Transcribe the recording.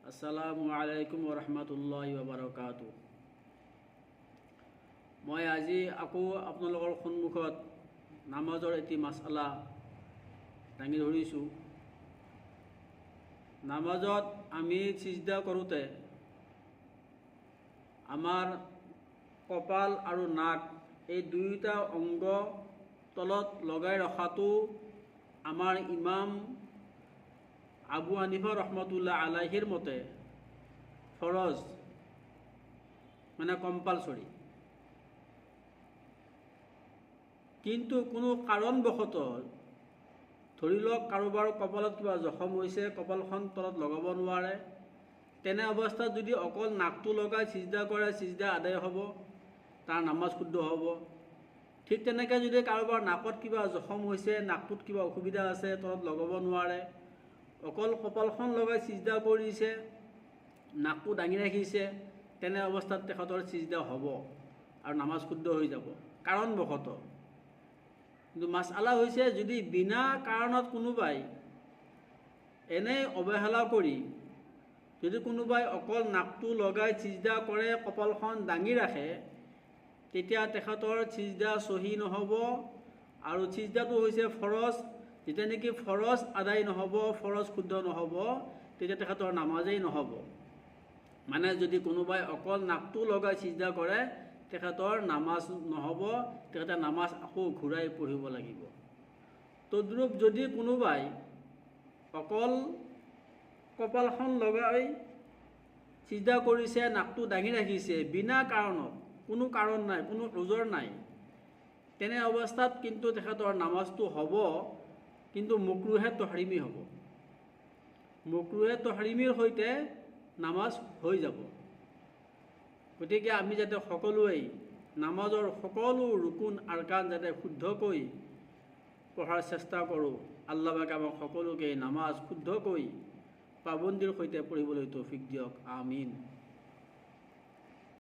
আসসালামু আলাইকুম ওৰহমতুল্লাহি ওবাৰাকাতুহ। মই আজি আকৌ আপোনালোকৰ সন্মুখত নামাজৰ এটি মাছআলা দাঙি ধৰিছোঁ। নামাজত আমি সিজদা কৰোঁতে আমাৰ কপাল আৰু নাক এই দুয়োটা অংগ তলত লগাই ৰখাটো আমাৰ ইমাম আবু হানিফা ৰহমতুল্লাহ আলাইহিৰ মতে ফৰজ, মানে কম্পালসৰি। কিন্তু কোনো কাৰণবশতঃ ধৰি লওক কাৰোবাৰ কপালত কিবা জখম হৈছে, কপালখন তলত লগাব নোৱাৰে, তেনে অৱস্থাত যদি অকল নাকটো লগাই সিজদা কৰে, সিজদা আদায় হ'ব, তাৰ নামাজ শুদ্ধ হ'ব। ঠিক তেনেকৈ যদি কাৰোবাৰ নাকত কিবা জখম হৈছে, নাকটোত কিবা অসুবিধা আছে, তলত লগাব নোৱাৰে, অকল কপালখন লগাই সিজদা কৰিছে, নাকটো দাঙি ৰাখিছে, তেনে অৱস্থাত তেখেতৰ সিজদা হ'ব আৰু নামাজ শুদ্ধ হৈ যাব কাৰণবশতঃ। কিন্তু মাছআলা হৈছে, যদি বিনা কাৰণত কোনোবাই এনেই অৱহেলা কৰি যদি কোনোবাই অকল নাকটো লগাই সিজদা কৰে, কপালখন দাঙি ৰাখে, তেতিয়া তেখেতৰ সিজদা সহি নহ'ব। আৰু সিজদাটো হৈছে ফৰজ। যেতিয়া নেকি ফৰজ আদায় নহ'ব, ফৰজ শুদ্ধ নহ'ব, তেতিয়া তেখেতৰ নামাজেই নহ'ব। মানে যদি কোনোবাই অকল নাকটো লগাই সিজদা কৰে, তেখেতৰ নামাজ নহ'ব, তেখেতে নামাজ আকৌ ঘূৰাই পঢ়িব লাগিব। তদ্ৰূপ যদি কোনোবাই অকল কপালখন লগাই সিজদা কৰিছে, নাকটো দাঙি ৰাখিছে, বিনা কাৰণত, কোনো কাৰণ নাই, কোনো ওজৰ নাই, তেনে অৱস্থাত কিন্তু তেখেতৰ নামাজটো হ'ব, কিন্তু মকৰুহে তহৰিমি হ'ব। মকৰুহে তহৰিমিৰ সৈতে নামাজ হৈ যাব। গতিকে আমি যাতে সকলোৱেই নামাজৰ সকলো ৰুকুন আৰকান যাতে শুদ্ধকৈ পঢ়াৰ চেষ্টা কৰোঁ। আল্লাহ পাকে আমাক সকলোকে নামাজ শুদ্ধকৈ পাবন্দিৰ সৈতে পঢ়িবলৈ তৌফিক দিয়ক। আমিন।